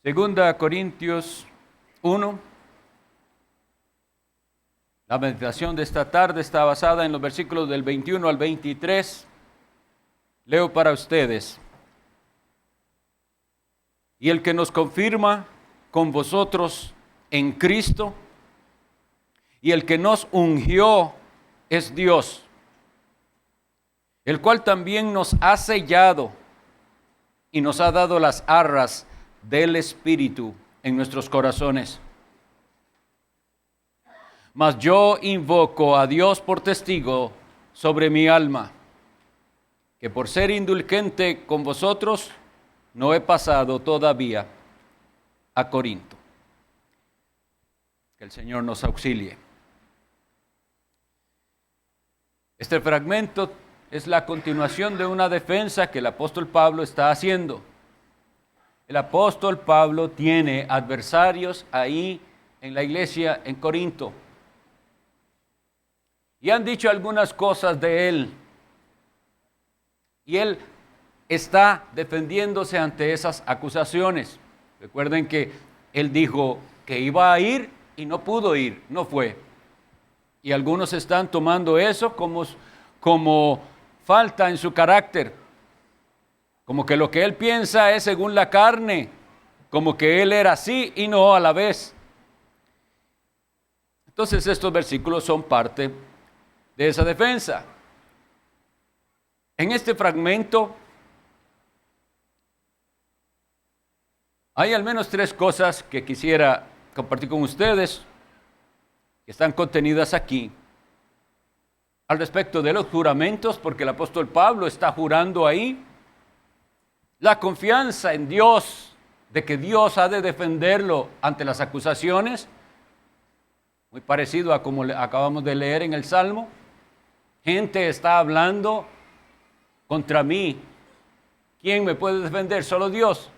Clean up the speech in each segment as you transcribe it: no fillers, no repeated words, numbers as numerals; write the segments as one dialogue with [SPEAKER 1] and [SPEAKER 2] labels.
[SPEAKER 1] Segunda Corintios 1. La meditación de esta tarde está basada en los versículos del 21 al 23. Leo para ustedes. Y el que nos confirma con vosotros en Cristo, y el que nos ungió es Dios, el cual también nos ha sellado y nos ha dado las arras del Espíritu en nuestros corazones. Mas yo invoco a Dios por testigo sobre mi alma, que por ser indulgente con vosotros, no he pasado todavía a Corinto. Que el Señor nos auxilie. Este fragmento es la continuación de una defensa que el apóstol Pablo está haciendo. El apóstol Pablo tiene adversarios ahí en la iglesia en Corinto. Y han dicho algunas cosas de él. Y él está defendiéndose ante esas acusaciones. Recuerden que él dijo que iba a ir y no pudo ir, no fue. Y algunos están tomando eso como falta en su carácter. Como que lo que él piensa es según la carne. Como que él era así y no a la vez. Entonces estos versículos son parte de esa defensa. En este fragmento hay al menos tres cosas que quisiera compartir con ustedes, que están contenidas aquí, al respecto de los juramentos, porque el apóstol Pablo está jurando ahí, la confianza en Dios, de que Dios ha de defenderlo ante las acusaciones, muy parecido a como acabamos de leer en el Salmo. Gente está hablando contra mí. ¿Quién me puede defender? Solo Dios.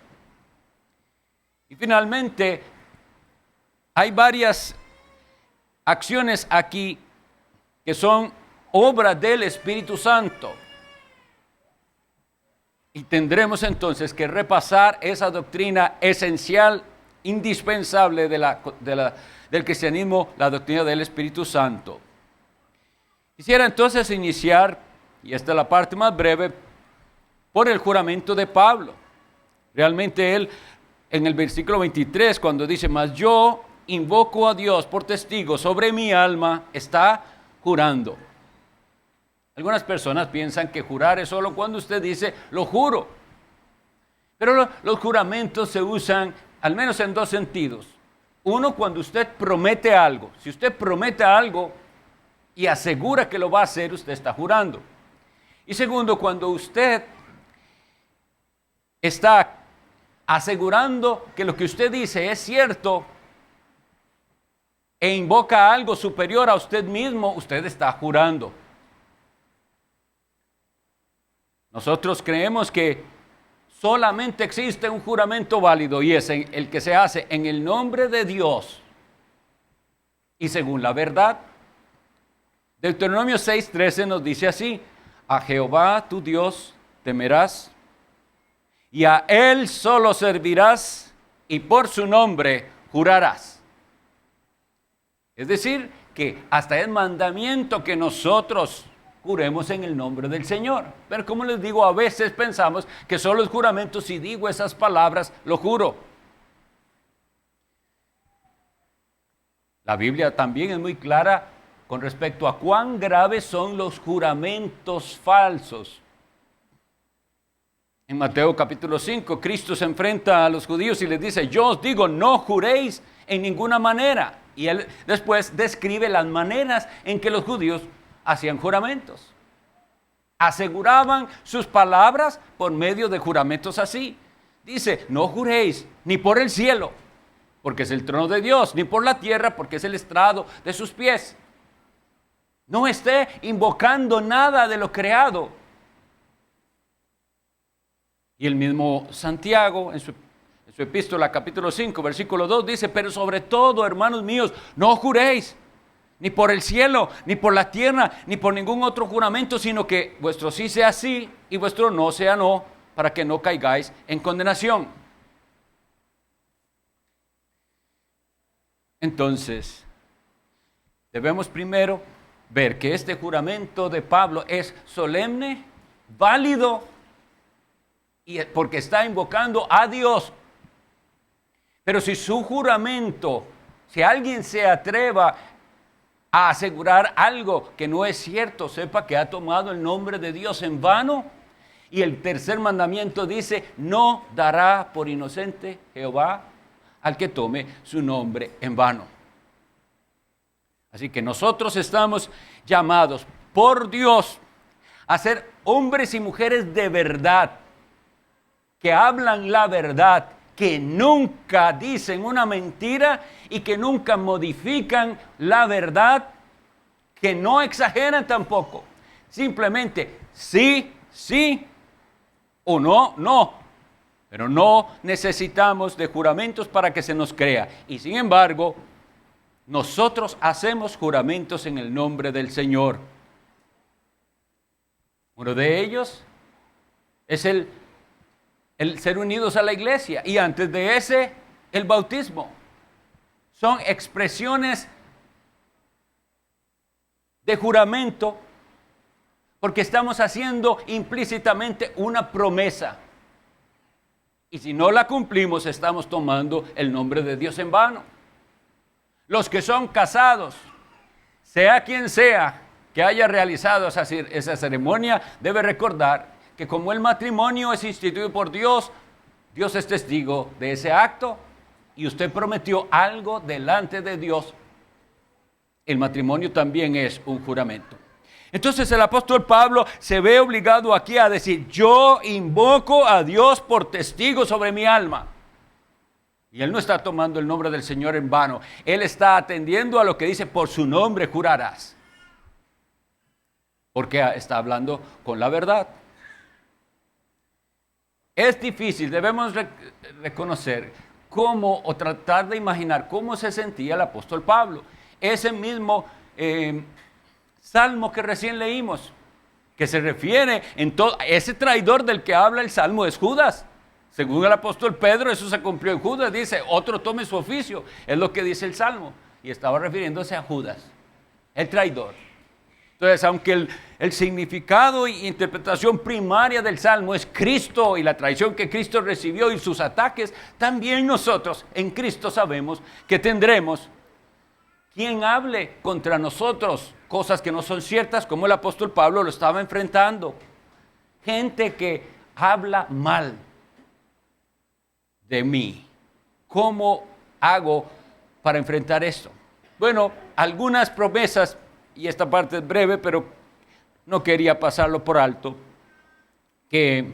[SPEAKER 1] Y finalmente, hay varias acciones aquí que son obra del Espíritu Santo. Y tendremos entonces que repasar esa doctrina esencial, indispensable del cristianismo, la doctrina del Espíritu Santo. Quisiera entonces iniciar, y esta es la parte más breve, por el juramento de Pablo. Realmente él, en el versículo 23, cuando dice, mas yo invoco a Dios por testigo sobre mi alma, está jurando. Algunas personas piensan que jurar es solo cuando usted dice, lo juro. Pero los juramentos se usan al menos en dos sentidos. Uno, cuando usted promete algo. Si usted promete algo y asegura que lo va a hacer, usted está jurando. Y segundo, cuando usted está asegurando que lo que usted dice es cierto e invoca algo superior a usted mismo, usted está jurando. Nosotros creemos que solamente existe un juramento válido y es el que se hace en el nombre de Dios y según la verdad. Deuteronomio 6:13 nos dice así: a Jehová tu Dios temerás y a Él solo servirás y por su nombre jurarás. Es decir, que hasta es mandamiento que nosotros juremos en el nombre del Señor. Pero como les digo, a veces pensamos que solo el juramento, si digo esas palabras, lo juro. La Biblia también es muy clara con respecto a cuán graves son los juramentos falsos. En Mateo capítulo 5, Cristo se enfrenta a los judíos y les dice, yo os digo, no juréis en ninguna manera. Y él después describe las maneras en que los judíos hacían juramentos. Aseguraban sus palabras por medio de juramentos así. Dice, no juréis ni por el cielo, porque es el trono de Dios, ni por la tierra, porque es el estrado de sus pies. No esté invocando nada de lo creado. Y el mismo Santiago, en su epístola capítulo 5, versículo 2, dice, pero sobre todo, hermanos míos, no juréis, ni por el cielo, ni por la tierra, ni por ningún otro juramento, sino que vuestro sí sea sí y vuestro no sea no, para que no caigáis en condenación. Entonces, debemos primero ver que este juramento de Pablo es solemne, válido, y porque está invocando a Dios. Pero si su juramento, si alguien se atreva a asegurar algo que no es cierto, sepa que ha tomado el nombre de Dios en vano. Y el tercer mandamiento dice, no dará por inocente Jehová al que tome su nombre en vano. Así que nosotros estamos llamados por Dios a ser hombres y mujeres de verdad, que hablan la verdad, que nunca dicen una mentira y que nunca modifican la verdad, que no exageran tampoco. Simplemente sí, sí o no, no. Pero no necesitamos de juramentos para que se nos crea. Y sin embargo, nosotros hacemos juramentos en el nombre del Señor. Uno de ellos es el ser unidos a la iglesia, y antes de ese, el bautismo. Son expresiones de juramento porque estamos haciendo implícitamente una promesa. Y si no la cumplimos, estamos tomando el nombre de Dios en vano. Los que son casados, sea quien sea que haya realizado esa ceremonia, debe recordar que como el matrimonio es instituido por Dios, Dios es testigo de ese acto y usted prometió algo delante de Dios. El matrimonio también es un juramento. Entonces el apóstol Pablo se ve obligado aquí a decir, yo invoco a Dios por testigo sobre mi alma. Y él no está tomando el nombre del Señor en vano. Él está atendiendo a lo que dice, por su nombre jurarás. Porque está hablando con la verdad. Es difícil, debemos reconocer cómo, o tratar de imaginar cómo se sentía el apóstol Pablo. Ese mismo salmo que recién leímos, que se refiere ese traidor del que habla el salmo es Judas. Según el apóstol Pedro, eso se cumplió en Judas. Dice, otro tome su oficio. Es lo que dice el salmo. Y estaba refiriéndose a Judas, el traidor. Entonces, aunque el significado e interpretación primaria del Salmo es Cristo y la traición que Cristo recibió y sus ataques, también nosotros en Cristo sabemos que tendremos quien hable contra nosotros cosas que no son ciertas, como el apóstol Pablo lo estaba enfrentando. Gente que habla mal de mí. ¿Cómo hago para enfrentar esto? Bueno, algunas promesas. Y esta parte es breve, pero no quería pasarlo por alto, que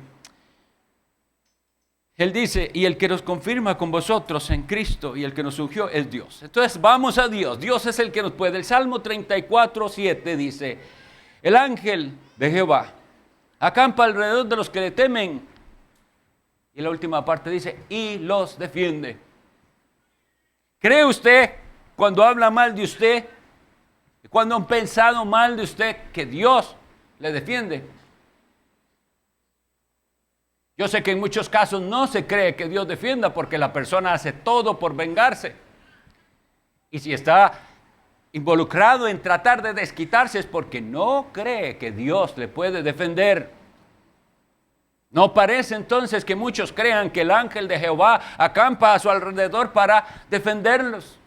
[SPEAKER 1] él dice, y el que nos confirma con vosotros en Cristo y el que nos ungió es Dios. Entonces vamos a Dios, Dios es el que nos puede. El Salmo 34:7 dice, el ángel de Jehová acampa alrededor de los que le temen. Y la última parte dice, y los defiende. ¿Cree usted cuando habla mal de usted? Cuando han pensado mal de usted, que Dios le defiende. Yo sé que en muchos casos no se cree que Dios defienda porque la persona hace todo por vengarse. Y si está involucrado en tratar de desquitarse es porque no cree que Dios le puede defender. No parece entonces que muchos crean que el ángel de Jehová acampa a su alrededor para defenderlos.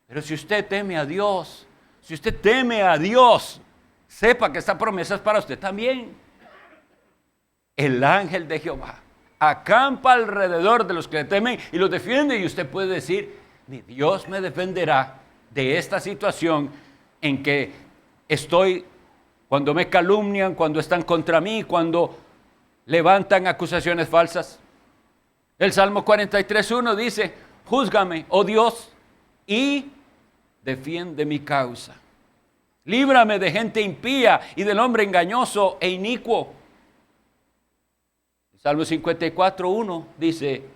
[SPEAKER 1] Pero si usted teme a Dios, si usted teme a Dios, sepa que esta promesa es para usted también. El ángel de Jehová acampa alrededor de los que le temen y los defiende. Y usted puede decir, mi Dios me defenderá de esta situación en que estoy, cuando me calumnian, cuando están contra mí, cuando levantan acusaciones falsas. El Salmo 43:1 dice, júzgame, oh Dios, y defiende mi causa. Líbrame de gente impía y del hombre engañoso e inicuo. El Salmo 54:1 dice,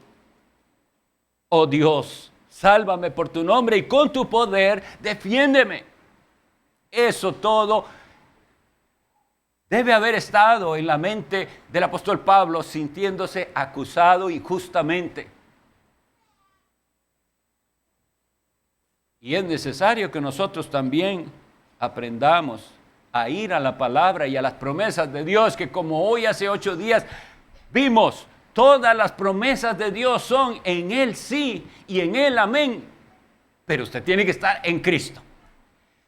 [SPEAKER 1] oh Dios, sálvame por tu nombre y con tu poder defiéndeme. Eso todo debe haber estado en la mente del apóstol Pablo, sintiéndose acusado injustamente. Y es necesario que nosotros también aprendamos a ir a la palabra y a las promesas de Dios, que como hoy hace 8 días vimos, todas las promesas de Dios son en Él sí y en Él amén. Pero usted tiene que estar en Cristo.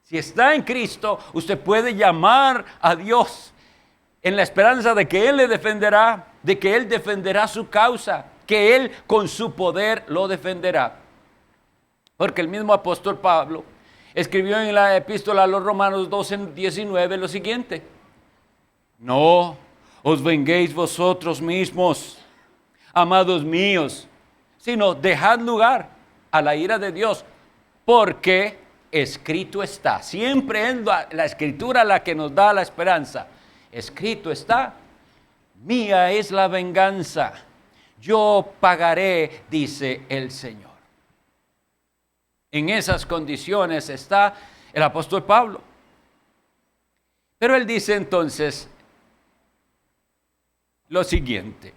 [SPEAKER 1] Si está en Cristo, usted puede llamar a Dios en la esperanza de que Él le defenderá, de que Él defenderá su causa, que Él con su poder lo defenderá. Porque el mismo apóstol Pablo escribió en la epístola a los Romanos 12:19 lo siguiente: no os venguéis vosotros mismos, amados míos, sino dejad lugar a la ira de Dios, porque escrito está. Siempre es la escritura la que nos da la esperanza. Escrito está: mía es la venganza, yo pagaré, dice el Señor. En esas condiciones está el apóstol Pablo. Pero él dice entonces lo siguiente: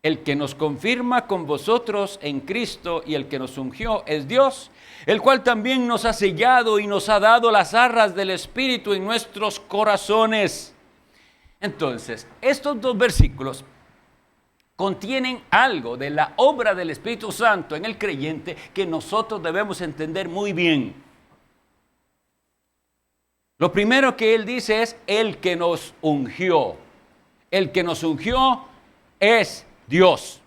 [SPEAKER 1] el que nos confirma con vosotros en Cristo y el que nos ungió es Dios, el cual también nos ha sellado y nos ha dado las arras del Espíritu en nuestros corazones. Entonces, estos 2 versículos contienen algo de la obra del Espíritu Santo en el creyente que nosotros debemos entender muy bien. Lo primero que él dice es el que nos ungió. El que nos ungió es Dios.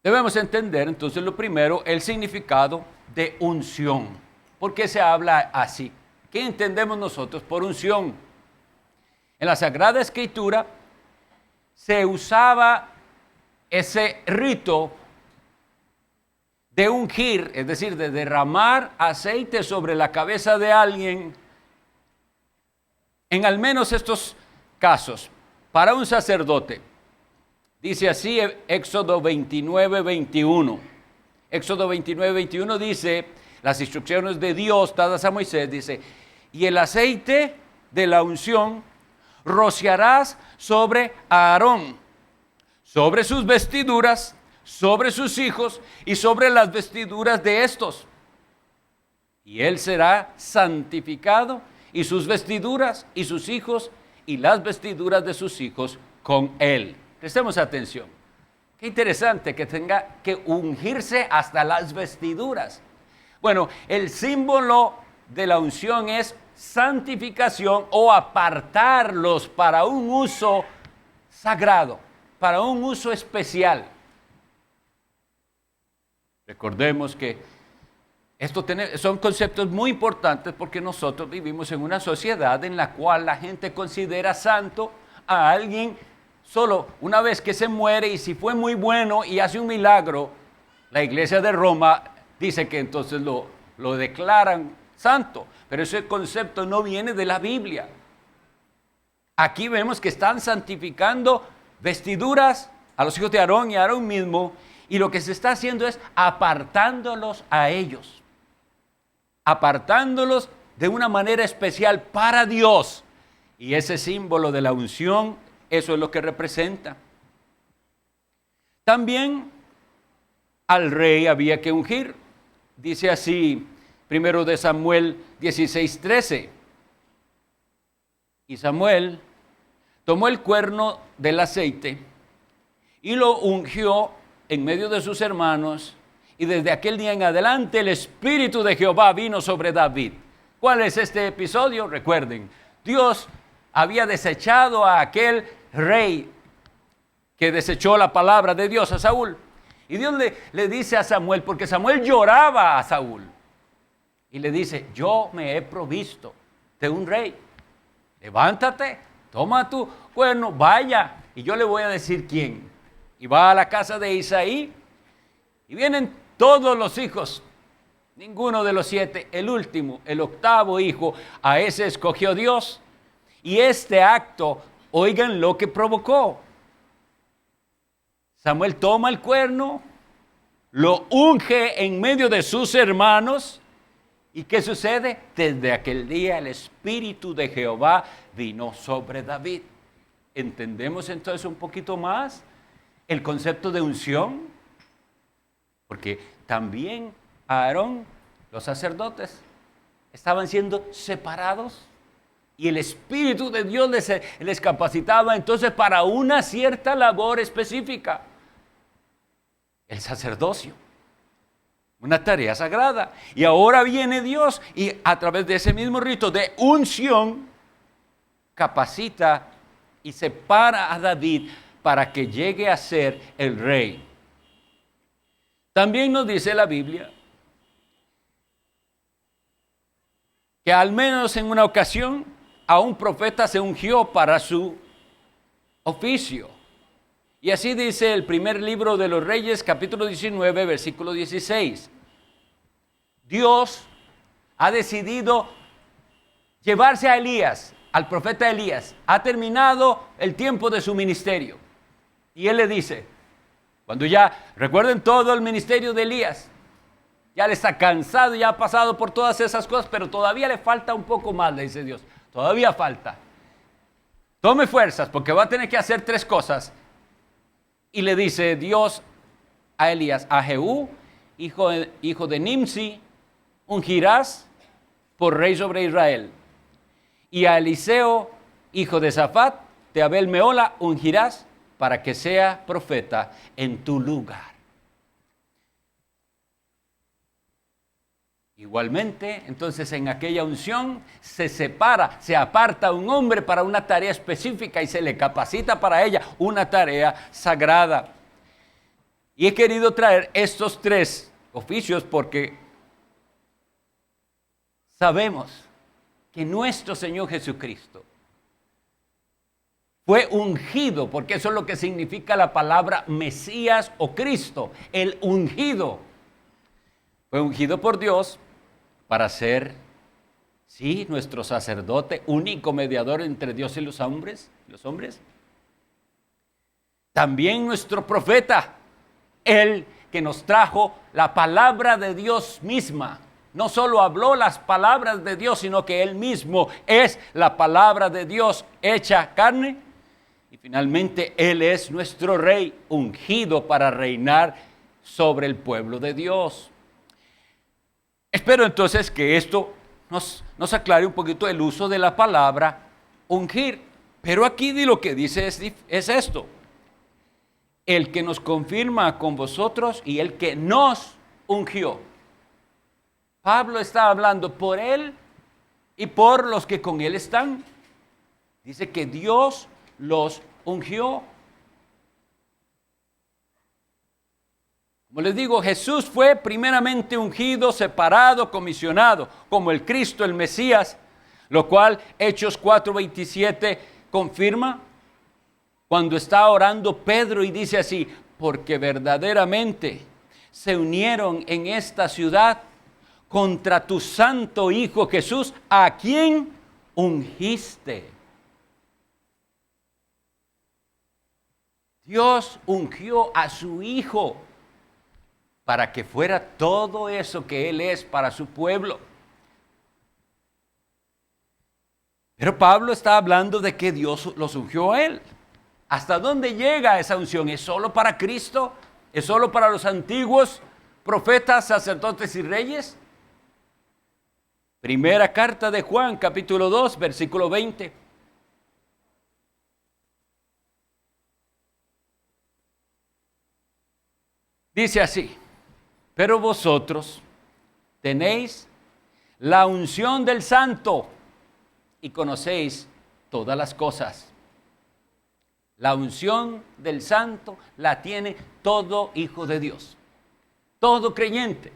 [SPEAKER 1] Debemos entender entonces lo primero, el significado de unción. ¿Por qué se habla así? ¿Qué entendemos nosotros por unción? En la Sagrada Escritura se usaba ese rito de ungir, es decir, de derramar aceite sobre la cabeza de alguien, en al menos estos casos, para un sacerdote. Dice así Éxodo 29:21. Éxodo 29:21 dice, las instrucciones de Dios dadas a Moisés, dice: y el aceite de la unción rociarás sobre Aarón, sobre sus vestiduras, sobre sus hijos y sobre las vestiduras de estos. Y él será santificado, y sus vestiduras y sus hijos y las vestiduras de sus hijos con él. Prestemos atención. Qué interesante que tenga que ungirse hasta las vestiduras. Bueno, el símbolo de la unción es santificación o apartarlos para un uso sagrado, para un uso especial. Recordemos que son conceptos muy importantes porque nosotros vivimos en una sociedad en la cual la gente considera santo a alguien solo una vez que se muere, y si fue muy bueno y hace un milagro, la Iglesia de Roma dice que entonces lo declaran santo, pero ese concepto no viene de la Biblia. Aquí vemos que están santificando vestiduras a los hijos de Aarón y a Aarón mismo, y lo que se está haciendo es apartándolos a ellos, apartándolos de una manera especial para Dios. Y ese símbolo de la unción, eso es lo que representa. También al rey había que ungir. Dice así, 1 de Samuel 16:13. Y Samuel tomó el cuerno del aceite y lo ungió en medio de sus hermanos, y desde aquel día en adelante el Espíritu de Jehová vino sobre David. ¿Cuál es este episodio? Recuerden, Dios había desechado a aquel rey que desechó la palabra de Dios, a Saúl. Y Dios le dice a Samuel, porque Samuel lloraba a Saúl, y le dice: yo me he provisto de un rey. Levántate, toma tu cuerno, vaya, y yo le voy a decir quién. Y va a la casa de Isaí, y vienen todos los hijos, ninguno de los 7, el último, el 8º hijo, a ese escogió Dios. Y este acto, oigan lo que provocó. Samuel toma el cuerno, lo unge en medio de sus hermanos. ¿Y qué sucede? Desde aquel día el Espíritu de Jehová vino sobre David. ¿Entendemos entonces un poquito más el concepto de unción? Porque también Aarón, los sacerdotes, estaban siendo separados y el Espíritu de Dios les capacitaba entonces para una cierta labor específica, el sacerdocio, una tarea sagrada. Y ahora viene Dios y a través de ese mismo rito de unción capacita y separa a David para que llegue a ser el rey. También nos dice la Biblia que al menos en una ocasión a un profeta se ungió para su oficio. Y así dice el primer libro de los Reyes, capítulo 19, versículo 16. Dios ha decidido llevarse a Elías, al profeta Elías. Ha terminado el tiempo de su ministerio. Y él le dice, cuando ya, recuerden todo el ministerio de Elías, ya le está cansado, ya ha pasado por todas esas cosas, pero todavía le falta un poco más, le dice Dios. Todavía falta. Tome fuerzas porque va a tener que hacer 3 cosas. Y le dice Dios a Elías, a Jehú, hijo de Nimsi, ungirás por rey sobre Israel. Y a Eliseo, hijo de Safat, de Abel Meola, ungirás para que sea profeta en tu lugar. Igualmente, entonces en aquella unción se separa, se aparta un hombre para una tarea específica y se le capacita para ella una tarea sagrada. Y he querido traer estos 3 oficios porque sabemos que nuestro Señor Jesucristo fue ungido, porque eso es lo que significa la palabra Mesías o Cristo, el ungido. Fue ungido por Dios para ser, sí, nuestro sacerdote, único mediador entre Dios y los hombres. También nuestro profeta, el que nos trajo la palabra de Dios misma. No solo habló las palabras de Dios, sino que él mismo es la palabra de Dios hecha carne. Y finalmente él es nuestro rey ungido para reinar sobre el pueblo de Dios. Espero entonces que esto nos aclare un poquito el uso de la palabra ungir. Pero aquí lo que dice es esto. El que nos confirma con vosotros y el que nos ungió. Pablo está hablando por él y por los que con él están. Dice que Dios los ungió. Como les digo, Jesús fue primeramente ungido, separado, comisionado, como el Cristo, el Mesías, lo cual Hechos 4:27 confirma cuando está orando Pedro y dice así, porque verdaderamente se unieron en esta ciudad contra tu santo Hijo Jesús, a quien ungiste. Dios ungió a su Hijo para que fuera todo eso que Él es para su pueblo. Pero Pablo está hablando de que Dios los ungió a Él. ¿Hasta dónde llega esa unción? ¿Es solo para Cristo? ¿Es solo para los antiguos profetas, sacerdotes y reyes? Primera carta de Juan, capítulo 2, versículo 20. Dice así, pero vosotros tenéis la unción del Santo y conocéis todas las cosas. La unción del Santo la tiene todo hijo de Dios, todo creyente,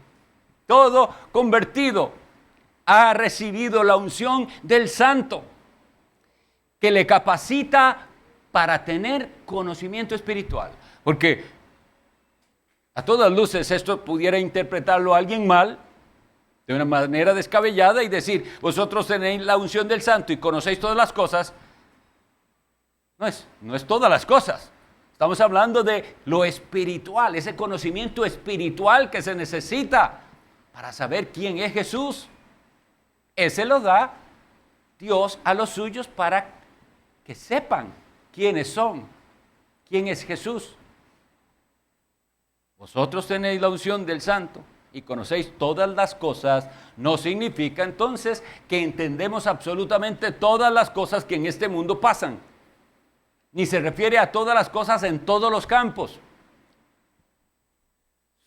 [SPEAKER 1] todo convertido ha recibido la unción del Santo que le capacita para tener conocimiento espiritual. Porque a todas luces esto pudiera interpretarlo alguien mal, de una manera descabellada y decir, vosotros tenéis la unción del Santo y conocéis todas las cosas. No es todas las cosas. Estamos hablando de lo espiritual, ese conocimiento espiritual que se necesita para saber quién es Jesús. Ese lo da Dios a los suyos para que sepan quiénes son, quién es Jesús. Vosotros tenéis la unción del Santo y conocéis todas las cosas, no significa entonces que entendemos absolutamente todas las cosas que en este mundo pasan. Ni se refiere a todas las cosas en todos los campos.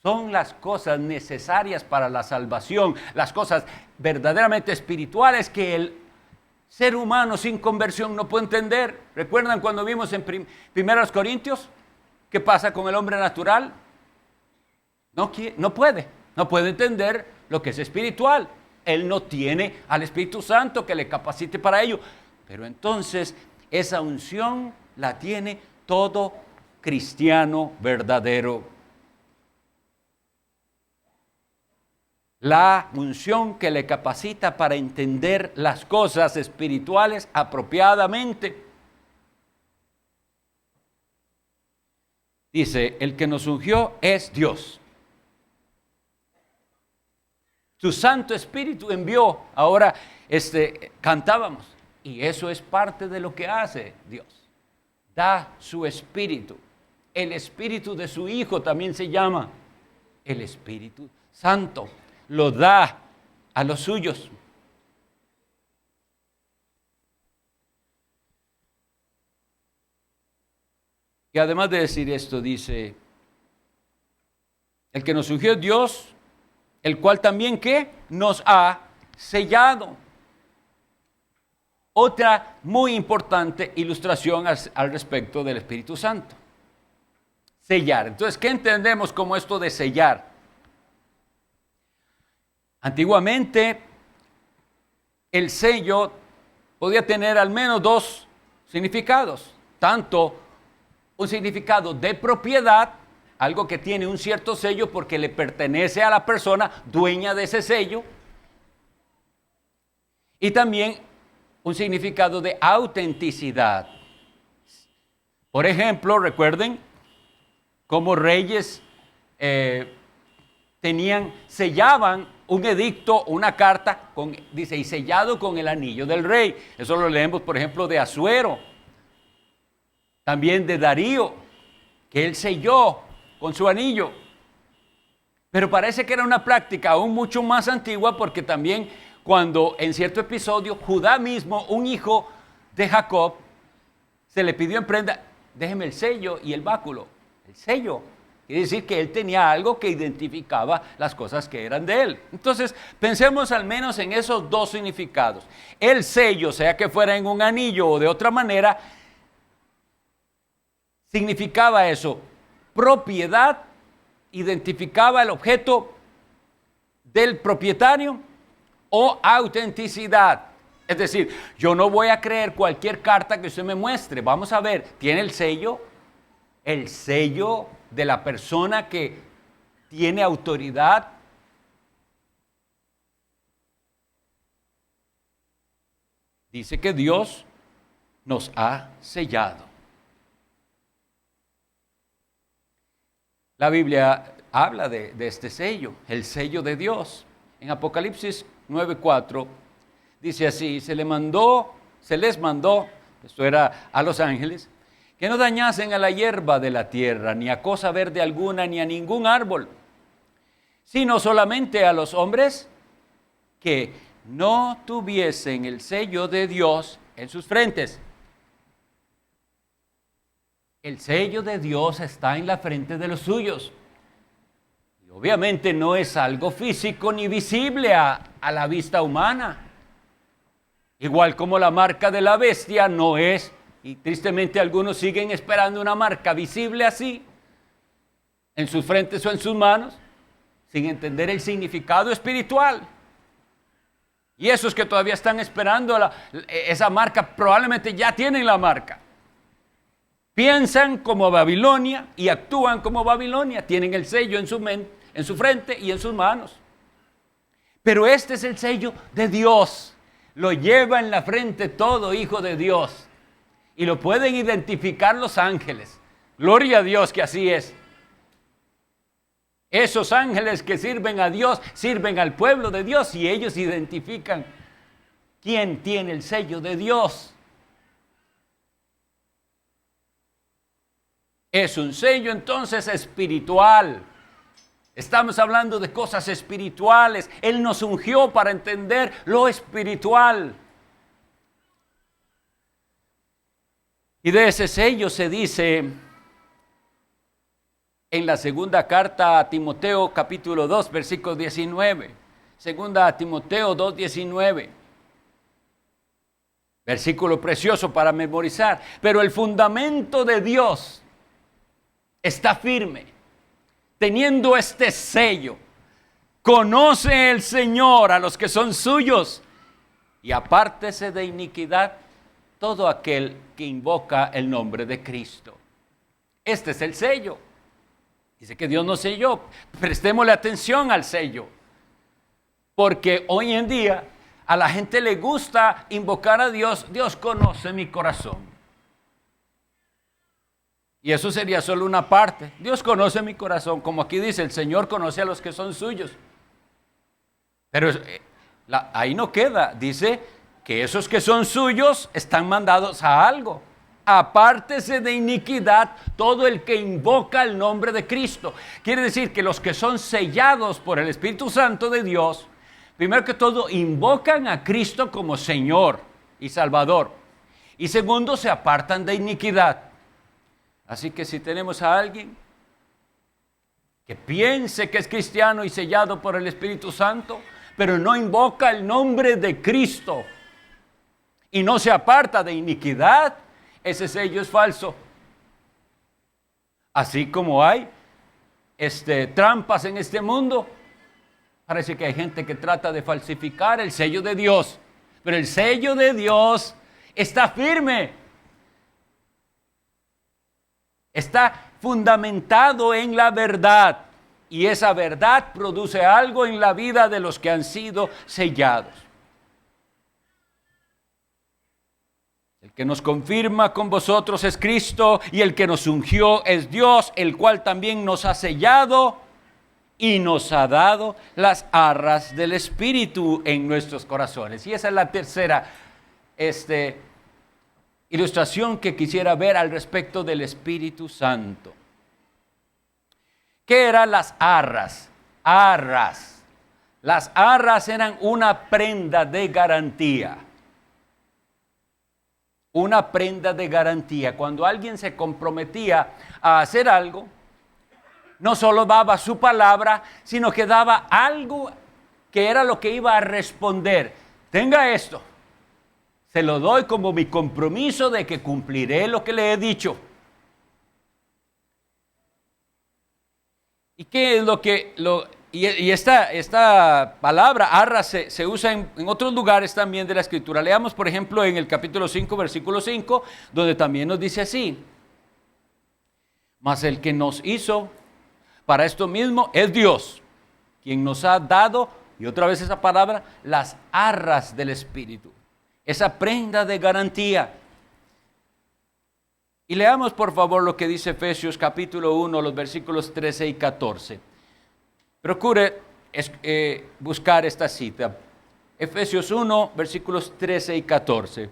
[SPEAKER 1] Son las cosas necesarias para la salvación, las cosas verdaderamente espirituales que el ser humano sin conversión no puede entender. ¿Recuerdan cuando vimos en 1 Corintios qué pasa con el hombre natural? No puede entender lo que es espiritual. Él no tiene al Espíritu Santo que le capacite para ello. Pero entonces esa unción la tiene todo cristiano verdadero. La unción que le capacita para entender las cosas espirituales apropiadamente. Dice, el que nos ungió es Dios. Su Santo Espíritu envió, ahora cantábamos, y eso es parte de lo que hace Dios. Da su Espíritu. El Espíritu de su Hijo también se llama el Espíritu Santo. Lo da a los suyos. Y además de decir esto, dice, el que nos ungió es Dios, el cual también ¿qué? Nos ha sellado. Otra muy importante ilustración al respecto del Espíritu Santo. Sellar. Entonces, ¿qué entendemos como esto de sellar? Antiguamente, el sello podía tener al menos dos significados. Tanto un significado de propiedad, algo que tiene un cierto sello porque le pertenece a la persona dueña de ese sello. Y también un significado de autenticidad. Por ejemplo, recuerden cómo reyes sellaban un edicto, una carta, dice, y sellado con el anillo del rey. Eso lo leemos, por ejemplo, de Asuero. También de Darío, que él selló con su anillo. Pero parece que era una práctica aún mucho más antigua, porque también cuando en cierto episodio Judá mismo, un hijo de Jacob, se le pidió en prenda, déjeme el sello y el báculo. El sello. Quiere decir que él tenía algo que identificaba las cosas que eran de él. Entonces, pensemos al menos en esos dos significados. El sello, sea que fuera en un anillo o de otra manera, significaba eso, propiedad, identificaba el objeto del propietario, o autenticidad. Es decir, yo no voy a creer cualquier carta que usted me muestre. Vamos a ver, ¿tiene el sello de la persona que tiene autoridad? Dice que Dios nos ha sellado. La Biblia habla de este sello, el sello de Dios. En Apocalipsis 9:4 dice así, se les mandó, esto era a los ángeles, que no dañasen a la hierba de la tierra, ni a cosa verde alguna, ni a ningún árbol, sino solamente a los hombres que no tuviesen el sello de Dios en sus frentes. El sello de Dios está en la frente de los suyos. Y obviamente no es algo físico ni visible a la vista humana. Igual como la marca de la bestia no es, y tristemente algunos siguen esperando una marca visible así, en sus frentes o en sus manos, sin entender el significado espiritual. Y esos que todavía están esperando esa marca probablemente ya tienen la marca. Piensan como Babilonia y actúan como Babilonia. Tienen el sello en su frente y en sus manos. Pero este es el sello de Dios. Lo lleva en la frente todo hijo de Dios. Y lo pueden identificar los ángeles. Gloria a Dios que así es. Esos ángeles que sirven a Dios, sirven al pueblo de Dios y ellos identifican quién tiene el sello de Dios. Es un sello entonces espiritual. Estamos hablando de cosas espirituales. Él nos ungió para entender lo espiritual. Y de ese sello se dice en la segunda carta a Timoteo, capítulo 2, versículo 19. Segunda a Timoteo 2, 19. Versículo precioso para memorizar. Pero el fundamento de Dios está firme, teniendo este sello. Conoce el Señor a los que son suyos, y apártese de iniquidad todo aquel que invoca el nombre de Cristo. Este es el sello. Dice que Dios nos selló. Prestémosle atención al sello, porque hoy en día a la gente le gusta invocar a Dios. Dios conoce mi corazón. Y eso sería solo una parte. Dios conoce mi corazón. Como aquí dice, el Señor conoce a los que son suyos. Pero ahí no queda. Dice que esos que son suyos están mandados a algo. Apártese de iniquidad todo el que invoca el nombre de Cristo. Quiere decir que los que son sellados por el Espíritu Santo de Dios, primero que todo, invocan a Cristo como Señor y Salvador. Y segundo, se apartan de iniquidad. Así que si tenemos a alguien que piense que es cristiano y sellado por el Espíritu Santo, pero no invoca el nombre de Cristo y no se aparta de iniquidad, ese sello es falso. Así como hay trampas en este mundo, parece que hay gente que trata de falsificar el sello de Dios, pero el sello de Dios está firme, está fundamentado en la verdad, y esa verdad produce algo en la vida de los que han sido sellados. El que nos confirma con vosotros es Cristo, y el que nos ungió es Dios, el cual también nos ha sellado y nos ha dado las arras del Espíritu en nuestros corazones. Y esa es la tercera ilustración que quisiera ver al respecto del Espíritu Santo. ¿Qué eran las arras? Arras. Las arras eran una prenda de garantía. Una prenda de garantía. Cuando alguien se comprometía a hacer algo, no solo daba su palabra, sino que daba algo que era lo que iba a responder. Tenga esto, se lo doy como mi compromiso de que cumpliré lo que le he dicho. ¿Y qué es lo que... esta palabra, arras, se usa en otros lugares también de la Escritura. Leamos, por ejemplo, en el capítulo 5, versículo 5, donde también nos dice así: mas el que nos hizo para esto mismo es Dios, quien nos ha dado, y otra vez esa palabra, las arras del Espíritu, esa prenda de garantía. Y leamos por favor lo que dice Efesios capítulo 1, los versículos 13 y 14. Procure buscar esta cita. Efesios 1, versículos 13 y 14.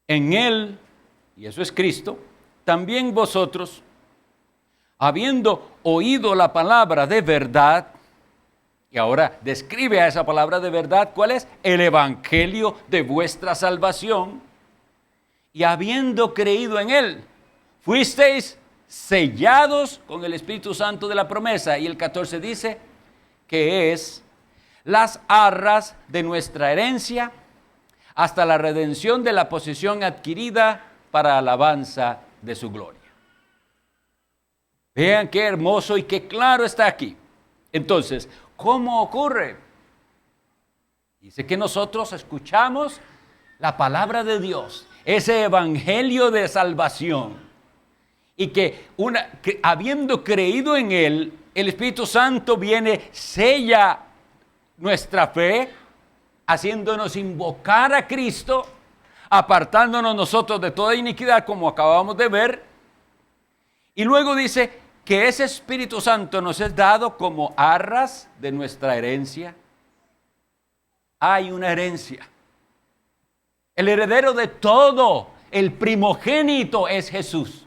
[SPEAKER 1] En Él, y eso es Cristo, también vosotros, habiendo oído la palabra de verdad, y ahora describe a esa palabra de verdad, ¿cuál es? El evangelio de vuestra salvación, y habiendo creído en Él, fuisteis sellados con el Espíritu Santo de la promesa. Y el 14 dice que es las arras de nuestra herencia, hasta la redención de la posesión adquirida para alabanza de su gloria. Vean qué hermoso y qué claro está aquí. Entonces, ¿cómo ocurre? Dice que nosotros escuchamos la palabra de Dios, ese evangelio de salvación, y que habiendo creído en Él, el Espíritu Santo viene, sella nuestra fe, haciéndonos invocar a Cristo, apartándonos nosotros de toda iniquidad, como acabamos de ver. Y luego dice que ese Espíritu Santo nos es dado como arras de nuestra herencia. hay una herencia. El heredero de todo, el primogénito es Jesús.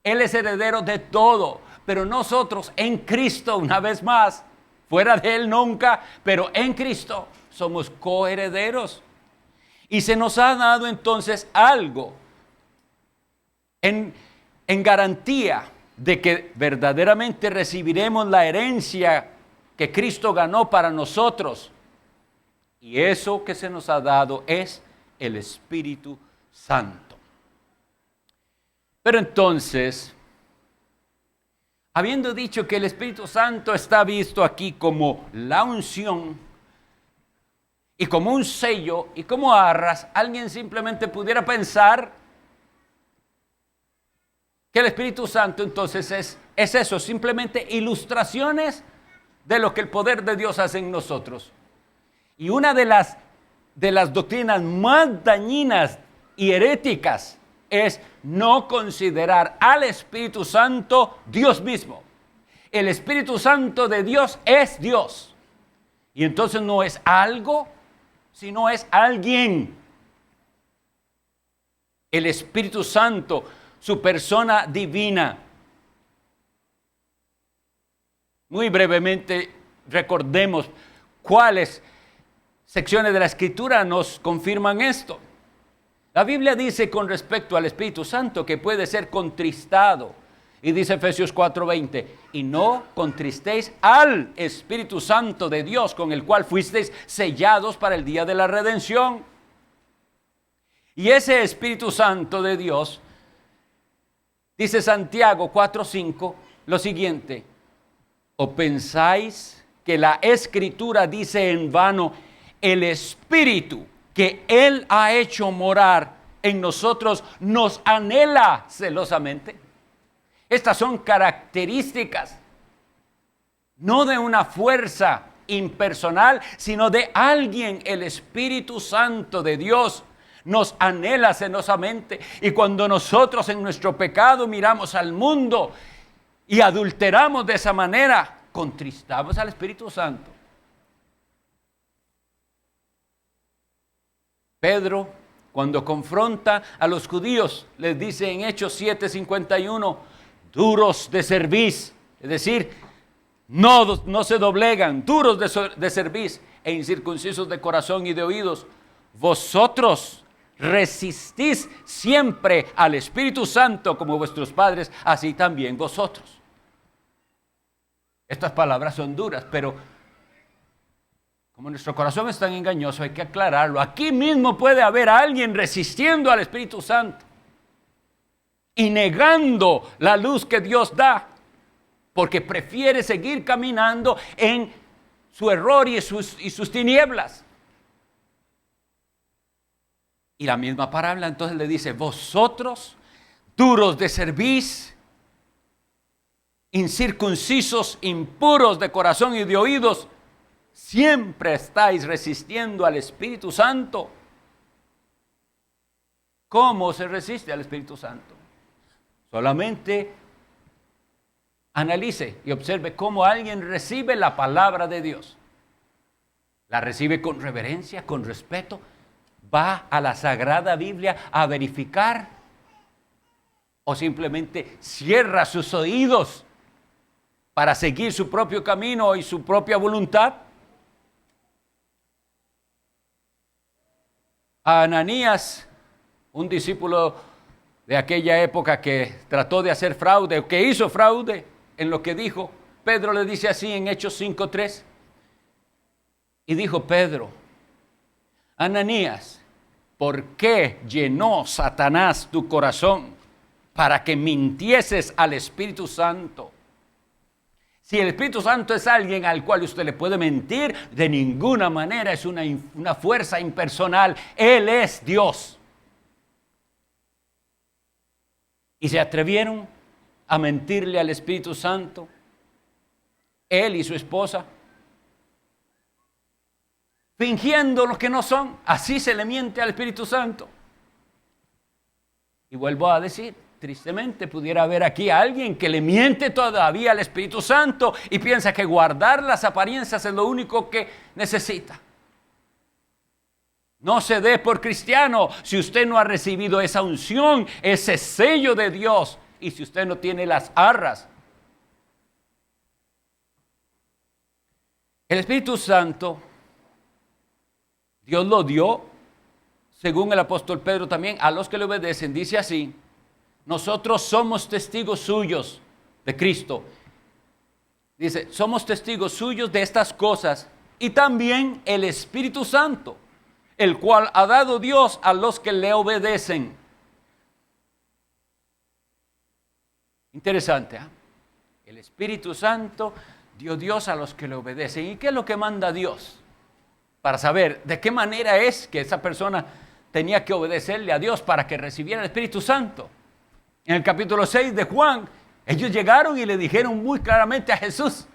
[SPEAKER 1] Él es heredero de todo, pero nosotros en Cristo, una vez más, fuera de Él nunca, pero en Cristo somos coherederos. Y se nos ha dado entonces algo en garantía de que verdaderamente recibiremos la herencia que Cristo ganó para nosotros. Y eso que se nos ha dado es el Espíritu Santo. Pero entonces, habiendo dicho que el Espíritu Santo está visto aquí como la unción y como un sello y como arras, alguien simplemente pudiera pensar que el Espíritu Santo entonces es eso, simplemente ilustraciones de lo que el poder de Dios hace en nosotros. Y una de las doctrinas más dañinas y heréticas es no considerar al Espíritu Santo Dios mismo. El Espíritu Santo de Dios es Dios. Y entonces no es algo, sino es alguien. El Espíritu Santo, su persona divina. Muy brevemente recordemos cuáles secciones de la Escritura nos confirman esto. La Biblia dice con respecto al Espíritu Santo que puede ser contristado. Y dice Efesios 4:20, y no contristéis al Espíritu Santo de Dios, con el cual fuisteis sellados para el día de la redención. Y ese Espíritu Santo de Dios, dice Santiago 4:5, lo siguiente: ¿o pensáis que la Escritura dice en vano, el Espíritu que Él ha hecho morar en nosotros nos anhela celosamente? Estas son características no de una fuerza impersonal, sino de alguien. El Espíritu Santo de Dios nos anhela celosamente. Y cuando nosotros en nuestro pecado miramos al mundo y adulteramos de esa manera, contristamos al Espíritu Santo. Pedro, cuando confronta a los judíos, les dice en Hechos 7:51, duros de cerviz, es decir, no se doblegan, duros de cerviz e incircuncisos de corazón y de oídos. Vosotros resistís siempre al Espíritu Santo como vuestros padres, así también vosotros. Estas palabras son duras, pero como nuestro corazón es tan engañoso, hay que aclararlo. Aquí mismo puede haber alguien resistiendo al Espíritu Santo y negando la luz que Dios da, porque prefiere seguir caminando en su error y sus tinieblas. Y la misma parábola entonces le dice, vosotros, duros de cerviz, incircuncisos, impuros de corazón y de oídos, siempre estáis resistiendo al Espíritu Santo. ¿Cómo se resiste al Espíritu Santo? Solamente analice y observe cómo alguien recibe la palabra de Dios. La recibe con reverencia, con respeto. Va a la Sagrada Biblia a verificar, o simplemente cierra sus oídos para seguir su propio camino y su propia voluntad. A Ananías, un discípulo de aquella época que trató de hacer fraude, o que hizo fraude en lo que dijo, Pedro le dice así en Hechos 5:3. Y dijo Pedro, Ananías, ¿por qué llenó Satanás tu corazón para que mintieses al Espíritu Santo? Si el Espíritu Santo es alguien al cual usted le puede mentir, de ninguna manera es una fuerza impersonal. Él es Dios. Y se atrevieron a mentirle al Espíritu Santo, él y su esposa, fingiendo lo que no son. Así se le miente al Espíritu Santo. Y vuelvo a decir, tristemente pudiera haber aquí a alguien que le miente todavía al Espíritu Santo y piensa que guardar las apariencias es lo único que necesita. No se dé por cristiano si usted no ha recibido esa unción, ese sello de Dios, y si usted no tiene las arras. El Espíritu Santo, Dios lo dio, según el apóstol Pedro también, a los que le obedecen. Dice así: nosotros somos testigos suyos de Cristo. Dice, somos testigos suyos de estas cosas, y también el Espíritu Santo, el cual ha dado Dios a los que le obedecen. Interesante, ¿eh? El Espíritu Santo dio Dios a los que le obedecen. ¿Y qué es lo que manda Dios? Para saber de qué manera es que esa persona tenía que obedecerle a Dios para que recibiera el Espíritu Santo. En el capítulo 6 de Juan, ellos llegaron y le dijeron muy claramente a Jesús: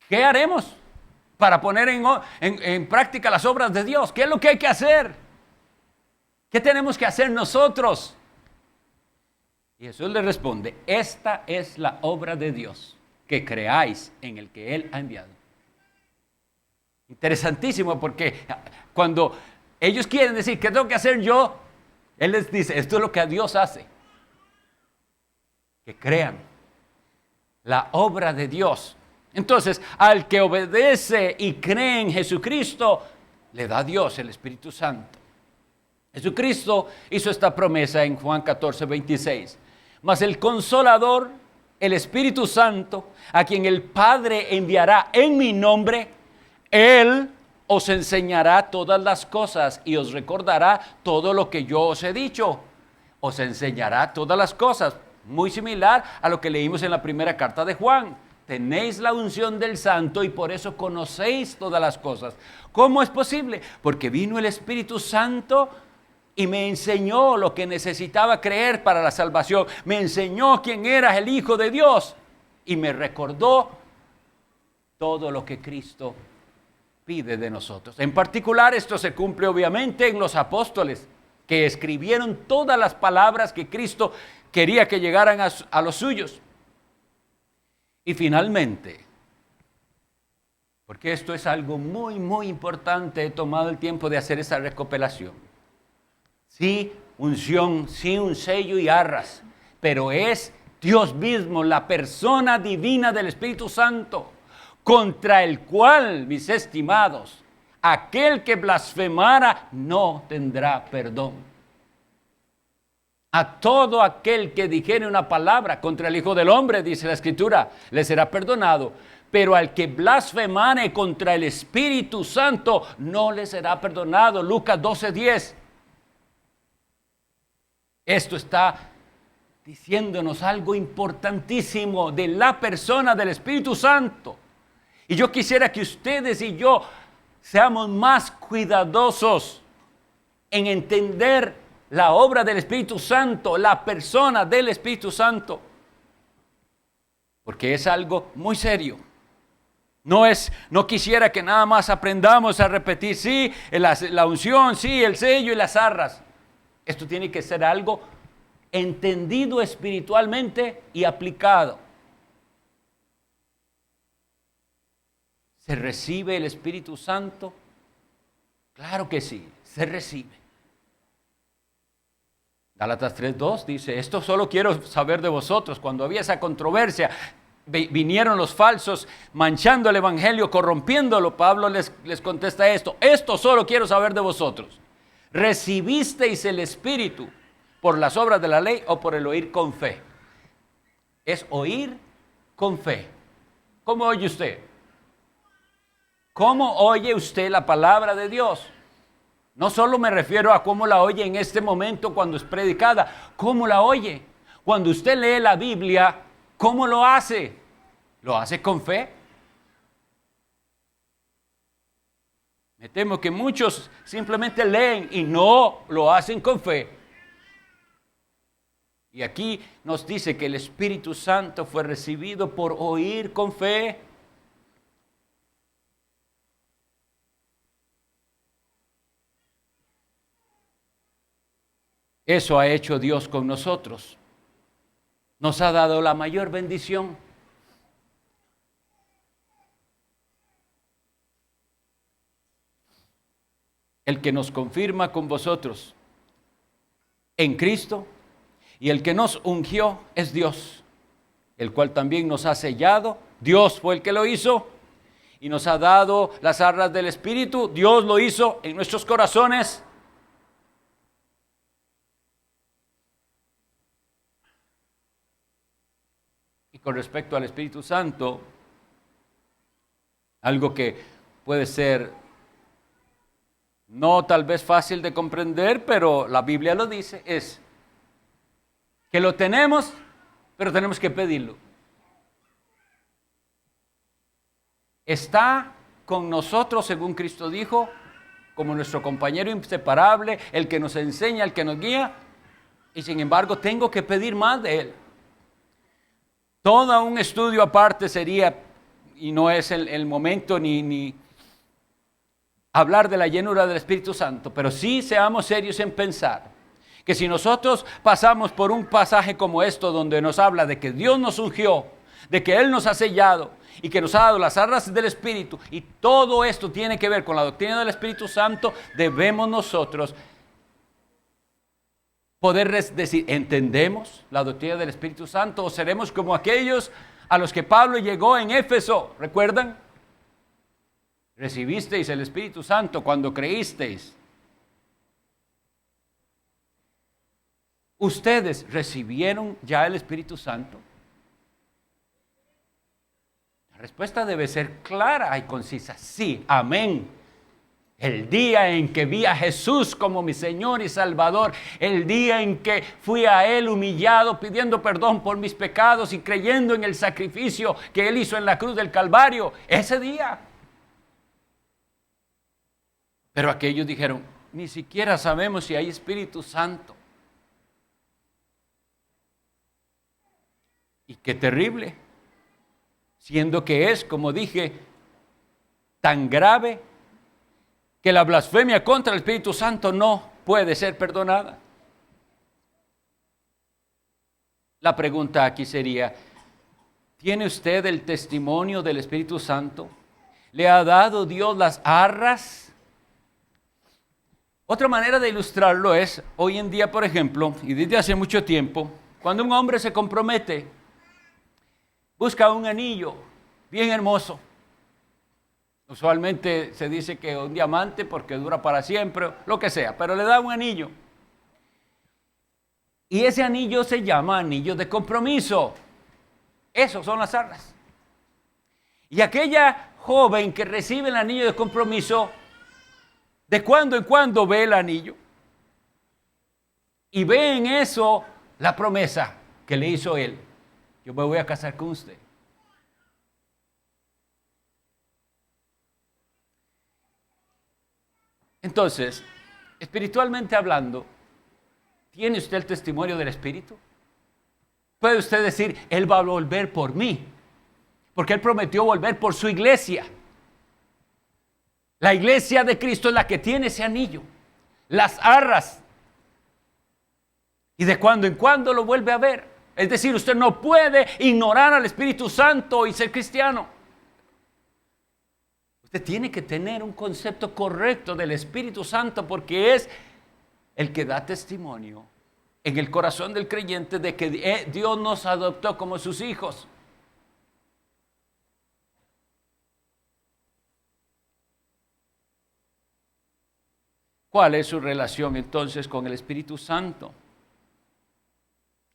[SPEAKER 1] ¿qué haremos para poner en práctica las obras de Dios? ¿Qué es lo que hay que hacer? ¿Qué tenemos que hacer nosotros? Y Jesús le responde: esta es la obra de Dios, que creáis en el que Él ha enviado. Interesantísimo, porque cuando ellos quieren decir, ¿qué tengo que hacer yo? Él les dice, esto es lo que Dios hace. Que crean la obra de Dios. Entonces, al que obedece y cree en Jesucristo, le da Dios el Espíritu Santo. Jesucristo hizo esta promesa en Juan 14, 26. Mas el Consolador, el Espíritu Santo, a quien el Padre enviará en mi nombre, Él os enseñará todas las cosas y os recordará todo lo que yo os he dicho. Os enseñará todas las cosas. Muy similar a lo que leímos en la primera carta de Juan. Tenéis la unción del Santo y por eso conocéis todas las cosas. ¿Cómo es posible? Porque vino el Espíritu Santo y me enseñó lo que necesitaba creer para la salvación. Me enseñó quién era el Hijo de Dios y me recordó todo lo que Cristo pide de nosotros. En particular, esto se cumple obviamente en los apóstoles, que escribieron todas las palabras que Cristo quería que llegaran a los suyos. Y finalmente, porque esto es algo muy, muy importante, he tomado el tiempo de hacer esa recopilación. Sí, unción, sí, un sello y arras, pero es Dios mismo, la persona divina del Espíritu Santo, contra el cual, mis estimados, aquel que blasfemara no tendrá perdón. A todo aquel que dijere una palabra contra el Hijo del Hombre, dice la Escritura, le será perdonado. Pero al que blasfemare contra el Espíritu Santo, no le será perdonado. Lucas 12:10. Esto está diciéndonos algo importantísimo de la persona del Espíritu Santo. Y yo quisiera que ustedes y yo seamos más cuidadosos en entender la obra del Espíritu Santo, la persona del Espíritu Santo, porque es algo muy serio. No quisiera que nada más aprendamos a repetir, sí, la unción, sí, el sello y las arras. Esto tiene que ser algo entendido espiritualmente y aplicado. ¿Se recibe el Espíritu Santo? Claro que sí, se recibe. Gálatas 3:2 dice, esto solo quiero saber de vosotros. Cuando había esa controversia, vinieron los falsos manchando el evangelio, corrompiéndolo. Pablo les contesta esto solo quiero saber de vosotros. ¿Recibisteis el Espíritu por las obras de la ley o por el oír con fe? Es oír con fe. ¿Cómo oye usted? ¿Cómo oye usted la palabra de Dios? No solo me refiero a cómo la oye en este momento cuando es predicada. ¿Cómo la oye? Cuando usted lee la Biblia, ¿cómo lo hace? ¿Lo hace con fe? Me temo que muchos simplemente leen y no lo hacen con fe. Y aquí nos dice que el Espíritu Santo fue recibido por oír con fe. Eso ha hecho Dios con nosotros. Nos ha dado la mayor bendición. el que nos confirma con vosotros en Cristo, y el que nos ungió es Dios, el cual también nos ha sellado. Dios fue el que lo hizo y nos ha dado las arras del Espíritu. Dios lo hizo en nuestros corazones. Y con respecto al Espíritu Santo, algo que puede ser no tal vez fácil de comprender, pero la Biblia lo dice, es que lo tenemos, pero tenemos que pedirlo. Está con nosotros, según Cristo dijo, como nuestro compañero inseparable, el que nos enseña, el que nos guía, y sin embargo tengo que pedir más de Él. Todo un estudio aparte sería, y no es el momento ni hablar de la llenura del Espíritu Santo, pero sí seamos serios en pensar que si nosotros pasamos por un pasaje como esto, donde nos habla de que Dios nos ungió, de que Él nos ha sellado y que nos ha dado las arras del Espíritu, y todo esto tiene que ver con la doctrina del Espíritu Santo, debemos nosotros poder decir, ¿entendemos la doctrina del Espíritu Santo? ¿O seremos como aquellos a los que Pablo llegó en Éfeso? ¿Recuerdan? Recibisteis el Espíritu Santo cuando creísteis. ¿Ustedes recibieron ya el Espíritu Santo? La respuesta debe ser clara y concisa. Sí, amén. El día en que vi a Jesús como mi Señor y Salvador, el día en que fui a Él humillado, pidiendo perdón por mis pecados y creyendo en el sacrificio que Él hizo en la cruz del Calvario, ese día. Pero aquellos dijeron, ni siquiera sabemos si hay Espíritu Santo. Y qué terrible, siendo que es, como dije, tan grave que la blasfemia contra el Espíritu Santo no puede ser perdonada. La pregunta aquí sería, ¿tiene usted el testimonio del Espíritu Santo? ¿Le ha dado Dios las arras? Otra manera de ilustrarlo es, hoy en día, por ejemplo, y desde hace mucho tiempo, cuando un hombre se compromete, busca un anillo bien hermoso. Usualmente se dice que un diamante porque dura para siempre, lo que sea, pero le da un anillo. Y ese anillo se llama anillo de compromiso. Esos son las arras. Y aquella joven que recibe el anillo de compromiso, de cuando en cuando ve el anillo y ve en eso la promesa que le hizo él. Yo me voy a casar con usted. Entonces, espiritualmente hablando, ¿tiene usted el testimonio del Espíritu? Puede usted decir, Él va a volver por mí, porque Él prometió volver por su iglesia. La iglesia de Cristo es la que tiene ese anillo, las arras, y de cuando en cuando lo vuelve a ver. Es decir, usted no puede ignorar al Espíritu Santo y ser cristiano. Usted tiene que tener un concepto correcto del Espíritu Santo porque es el que da testimonio en el corazón del creyente de que Dios nos adoptó como sus hijos. ¿Cuál es su relación entonces con el Espíritu Santo?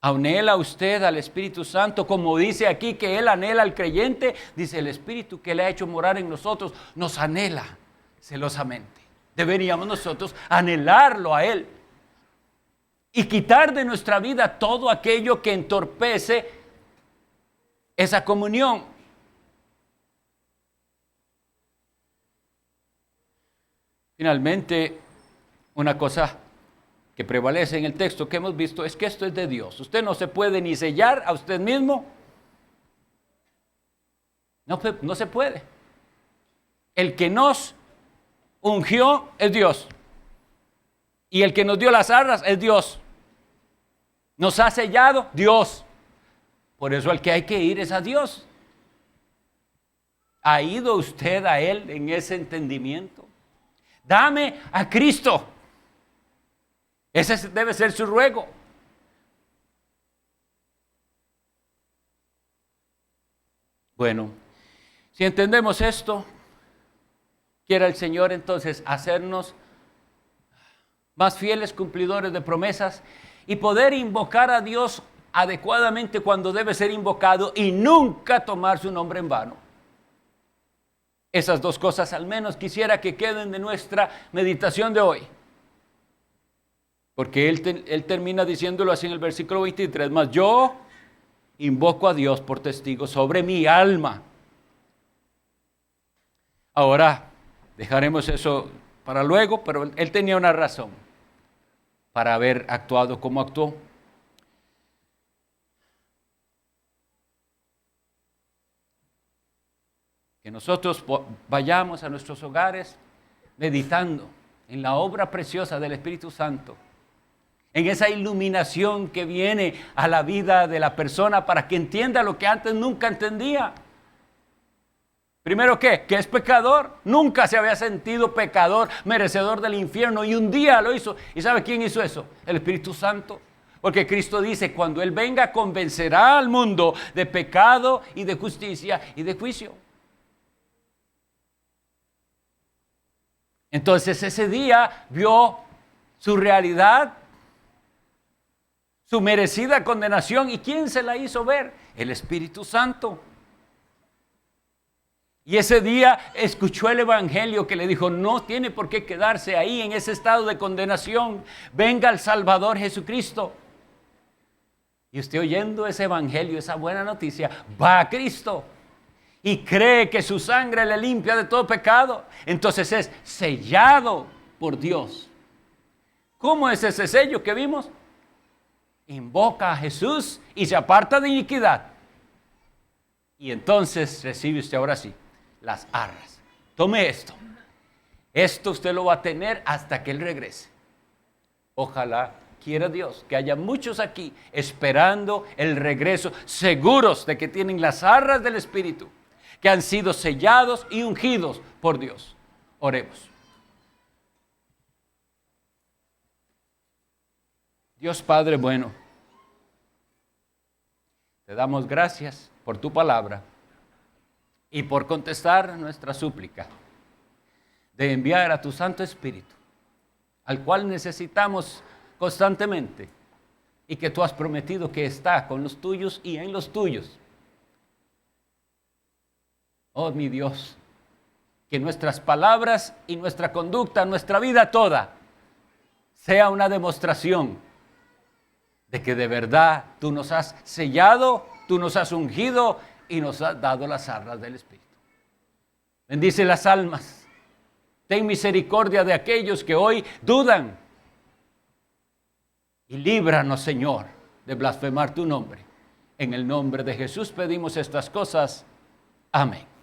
[SPEAKER 1] ¿Anhela usted al Espíritu Santo? Como dice aquí que Él anhela al creyente, dice el Espíritu que le ha hecho morar en nosotros, nos anhela celosamente. Deberíamos nosotros anhelarlo a Él y quitar de nuestra vida todo aquello que entorpece esa comunión. Finalmente, una cosa que prevalece en el texto que hemos visto es que esto es de Dios. Usted no se puede ni sellar a usted mismo. No se puede. El que nos ungió es Dios. Y el que nos dio las arras es Dios. Nos ha sellado Dios. Por eso al que hay que ir es a Dios. ¿Ha ido usted a Él en ese entendimiento? Dame a Cristo. Ese debe ser su ruego. Bueno, si entendemos esto, quiera el Señor entonces hacernos más fieles cumplidores de promesas y poder invocar a Dios adecuadamente cuando debe ser invocado y nunca tomar su nombre en vano. Esas dos cosas al menos quisiera que queden de nuestra meditación de hoy. Porque él termina diciéndolo así en el versículo 23, mas yo invoco a Dios por testigo sobre mi alma. Ahora, dejaremos eso para luego, pero él tenía una razón para haber actuado como actuó. Que nosotros vayamos a nuestros hogares meditando en la obra preciosa del Espíritu Santo, en esa iluminación que viene a la vida de la persona para que entienda lo que antes nunca entendía. Primero, ¿qué? Que es pecador. Nunca se había sentido pecador, merecedor del infierno, y un día lo hizo. ¿Y sabe quién hizo eso? El Espíritu Santo. Porque Cristo dice, cuando Él venga, convencerá al mundo de pecado y de justicia y de juicio. Entonces ese día vio su realidad, su merecida condenación. ¿Y quién se la hizo ver? El Espíritu Santo. Y ese día escuchó el Evangelio que le dijo, no tiene por qué quedarse ahí en ese estado de condenación. Venga el Salvador Jesucristo. Y usted oyendo ese Evangelio, esa buena noticia, va a Cristo y cree que su sangre le limpia de todo pecado. Entonces es sellado por Dios. ¿Cómo es ese sello que vimos? Invoca a Jesús y se aparta de iniquidad. Y entonces recibe usted ahora sí las arras. Tome esto. Esto usted lo va a tener hasta que Él regrese. Ojalá quiera Dios que haya muchos aquí esperando el regreso, seguros de que tienen las arras del Espíritu, que han sido sellados y ungidos por Dios. Oremos. Dios Padre bueno, te damos gracias por tu palabra y por contestar nuestra súplica de enviar a tu Santo Espíritu, al cual necesitamos constantemente y que tú has prometido que está con los tuyos y en los tuyos. Oh mi Dios, que nuestras palabras y nuestra conducta, nuestra vida toda, sea una demostración de que de verdad tú nos has sellado, tú nos has ungido y nos has dado las arras del Espíritu. Bendice las almas. Ten misericordia de aquellos que hoy dudan. Y líbranos, Señor, de blasfemar tu nombre. En el nombre de Jesús pedimos estas cosas. Amén.